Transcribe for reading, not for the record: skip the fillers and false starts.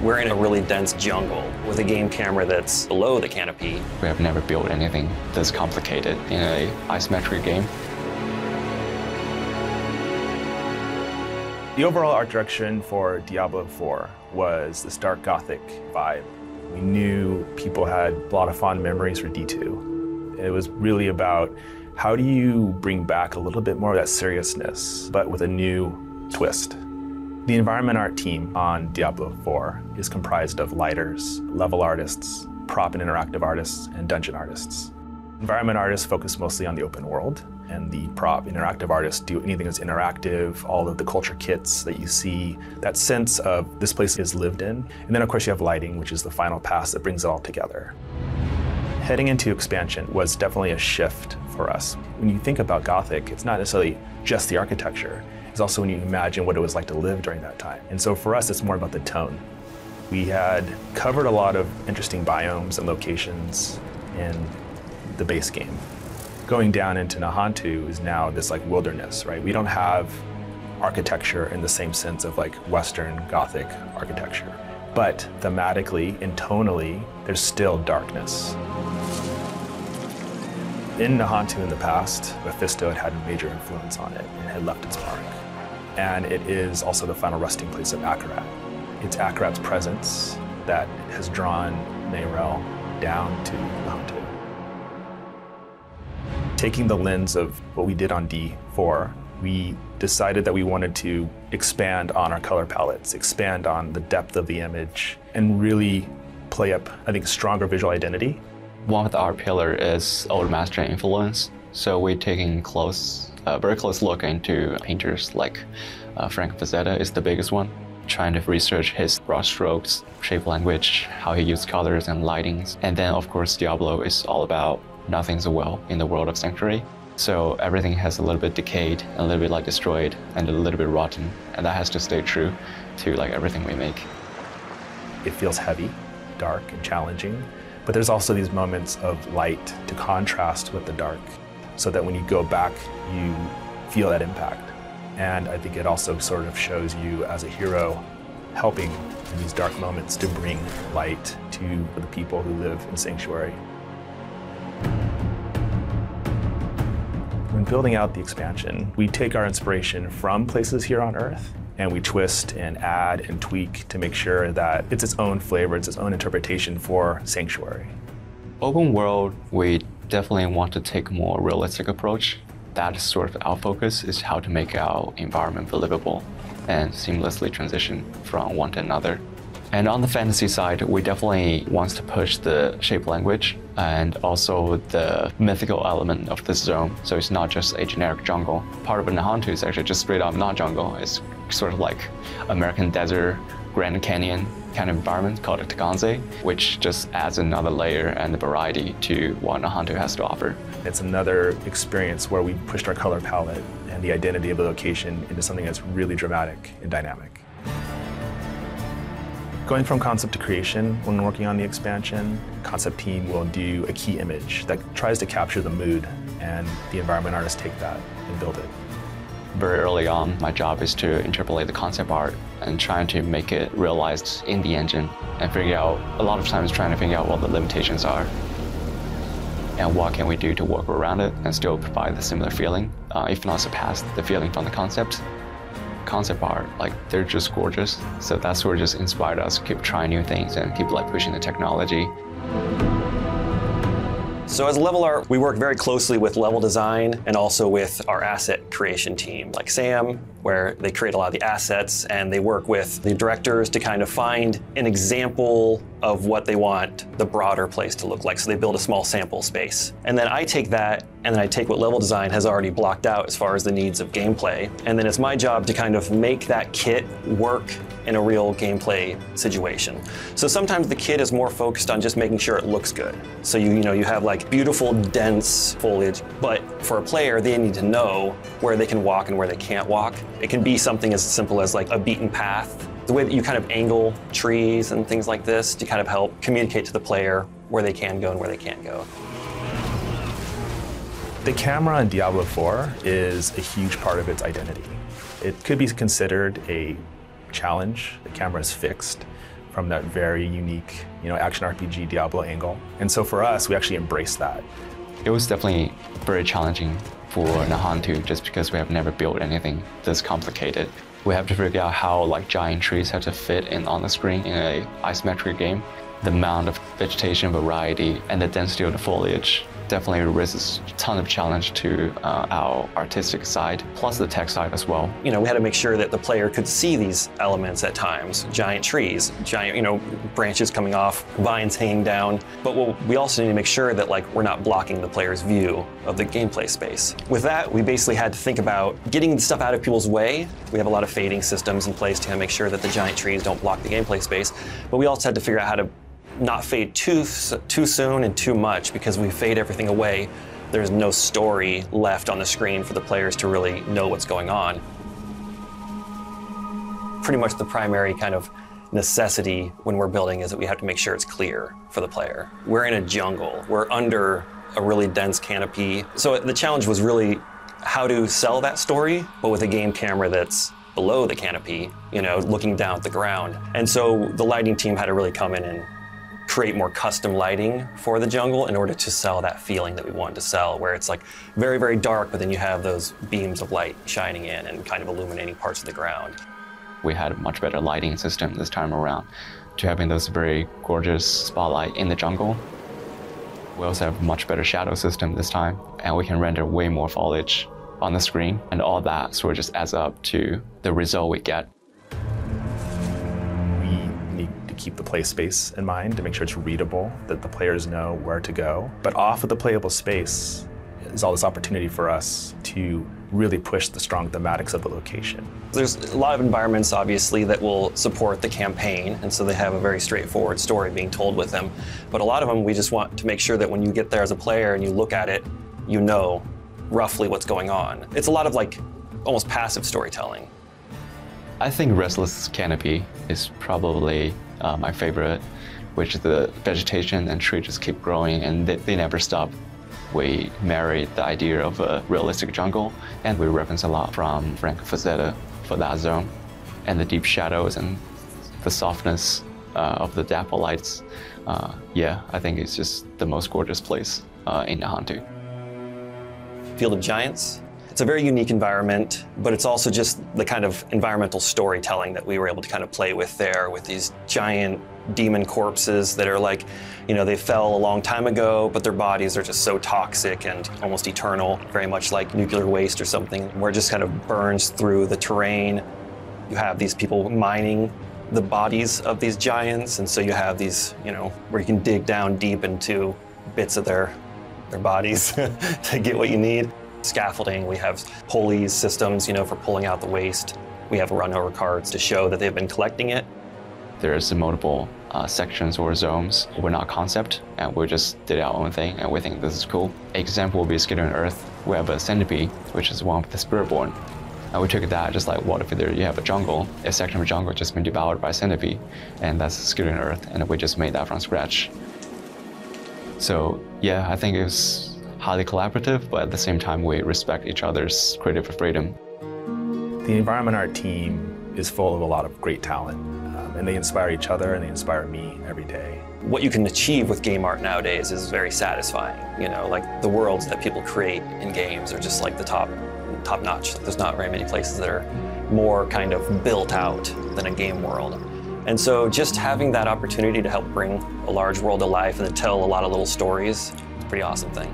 We're in a really dense jungle with a game camera that's below the canopy. We have never built anything this complicated in an isometric game. The overall art direction for Diablo 4 was this dark Gothic vibe. We knew people had a lot of fond memories for D2. It was really about how do you bring back a little bit more of that seriousness, but with a new twist. The environment art team on Diablo 4 is comprised of lighters, level artists, prop and interactive artists, and dungeon artists. Environment artists focus mostly on the open world, and the prop interactive artists do anything that's interactive, all of the culture kits that you see, that sense of this place is lived in. And then of course you have lighting, which is the final pass that brings it all together. Heading into expansion was definitely a shift for us. When you think about Gothic, it's not necessarily just the architecture. It's also when you imagine what it was like to live during that time. And so for us, it's more about the tone. We had covered a lot of interesting biomes and locations in the base game. Going down into Nahantu is now this like wilderness, right? We don't have architecture in the same sense of like Western Gothic architecture. But thematically and tonally, there's still darkness. In Nahantu in the past, Mephisto had a major influence on it and had left its mark. And it is also the final resting place of Akarat. It's Akarat's presence that has drawn Neyrel down to Nahantu. Taking the lens of what we did on D4, we decided that we wanted to expand on our color palettes, expand on the depth of the image, and really play up, I think, stronger visual identity. One of the art pillar is old master influence. So we're taking a very close look into painters like Frank Frazetta is the biggest one, trying to research his brush strokes, shape language, how he used colors and lightings. And then of course Diablo is all about nothing's a well in the world of Sanctuary. So everything has a little bit decayed, a little bit like destroyed, and a little bit rotten. And that has to stay true to like everything we make. It feels heavy, dark, and challenging. But there's also these moments of light to contrast with the dark, so that when you go back, you feel that impact. And I think it also sort of shows you as a hero helping in these dark moments to bring light to the people who live in Sanctuary. When building out the expansion, we take our inspiration from places here on Earth, and we twist and add and tweak to make sure that it's its own flavor, it's its own interpretation for Sanctuary. Open world, we definitely want to take a more realistic approach. That is sort of our focus, is how to make our environment believable and seamlessly transition from one to another. And on the fantasy side, we definitely want to push the shape language and also the mythical element of this zone. So it's not just a generic jungle. Part of Nahantu is actually just straight up not jungle. It's sort of like American desert, Grand Canyon kind of environment called a Taganze, which just adds another layer and variety to what Nahantu has to offer. It's another experience where we pushed our color palette and the identity of the location into something that's really dramatic and dynamic. Going from concept to creation, when working on the expansion, concept team will do a key image that tries to capture the mood, and the environment artists take that and build it. Very early on, my job is to interpolate the concept art and trying to make it realized in the engine and figure out, a lot of times trying to figure out what the limitations are and what can we do to work around it and still provide the similar feeling, if not surpass the feeling from the concept. Concept art, like, they're just gorgeous. So that's what just inspired us to keep trying new things and keep like pushing the technology. So as level art, we work very closely with level design and also with our asset creation team, like Sam, where they create a lot of the assets, and they work with the directors to kind of find an example of what they want the broader place to look like. So they build a small sample space. And then I take that, and then I take what level design has already blocked out as far as the needs of gameplay. And then it's my job to kind of make that kit work in a real gameplay situation. So sometimes the kit is more focused on just making sure it looks good. So you have like beautiful, dense foliage, but for a player, they need to know where they can walk and where they can't walk. It can be something as simple as like a beaten path. The way that you kind of angle trees and things like this to kind of help communicate to the player where they can go and where they can't go. The camera in Diablo 4 is a huge part of its identity. It could be considered a challenge. The camera is fixed from that very unique, action RPG Diablo angle. And so for us, we actually embraced that. It was definitely very challenging for Nahantu just because we have never built anything this complicated. We have to figure out how giant trees have to fit in on the screen in an isometric game. The amount of vegetation variety and the density of the foliage definitely raises a ton of challenge to our artistic side, plus the tech side as well. We had to make sure that the player could see these elements at times. Giant trees, giant, branches coming off, vines hanging down. But we also need to make sure that we're not blocking the player's view of the gameplay space. With that, we basically had to think about getting stuff out of people's way. We have a lot of fading systems in place to make sure that the giant trees don't block the gameplay space. But we also had to figure out how to not fade too soon and too much, because we fade everything away, there's no story left on the screen for the players to really know what's going on. Pretty much the primary kind of necessity when we're building is that we have to make sure it's clear for the player. We're in a jungle. We're under a really dense canopy. So the challenge was really how to sell that story, but with a game camera that's below the canopy, looking down at the ground. And so the lighting team had to really come in and create more custom lighting for the jungle in order to sell that feeling that we wanted to sell, where it's very, very dark, but then you have those beams of light shining in and kind of illuminating parts of the ground. We had a much better lighting system this time around to having those very gorgeous spotlight in the jungle. We also have a much better shadow system this time, and we can render way more foliage on the screen, and all that sort of just adds up to the result we get. Keep the play space in mind to make sure it's readable, that the players know where to go. But off of the playable space is all this opportunity for us to really push the strong thematics of the location. There's a lot of environments, obviously, that will support the campaign, and so they have a very straightforward story being told with them. But a lot of them, we just want to make sure that when you get there as a player and you look at it, you know roughly what's going on. It's a lot of almost passive storytelling. I think Restless Canopy is probably my favorite, which is the vegetation and trees just keep growing and they never stop. We married the idea of a realistic jungle, and we reference a lot from Frank Frazetta for that zone. And the deep shadows and the softness of the dapple lights, yeah, I think it's just the most gorgeous place in Nahantu. Field of Giants. It's a very unique environment, but it's also just the kind of environmental storytelling that we were able to kind of play with there, with these giant demon corpses that are they fell a long time ago, but their bodies are just so toxic and almost eternal, very much like nuclear waste or something, where it just kind of burns through the terrain. You have these people mining the bodies of these giants, and so you have these, where you can dig down deep into bits of their bodies to get what you need. Scaffolding, we have pulley systems, for pulling out the waste. We have run-over carts to show that they've been collecting it. There's multiple sections or zones. We're not concept, and we just did our own thing, and we think this is cool. Example will be Skittering Earth. We have a centipede, which is one of the spirit-born. And we took that just like, what if you have a jungle, a section of a jungle just been devoured by a centipede, and that's Skittering Earth, and we just made that from scratch. So yeah, I think it's highly collaborative, but at the same time, we respect each other's creative freedom. The environment art team is full of a lot of great talent, and they inspire each other and they inspire me every day. What you can achieve with game art nowadays is very satisfying. The worlds that people create in games are just the top notch. There's not very many places that are more kind of built out than a game world. And so just having that opportunity to help bring a large world to life and to tell a lot of little stories, it's a pretty awesome thing.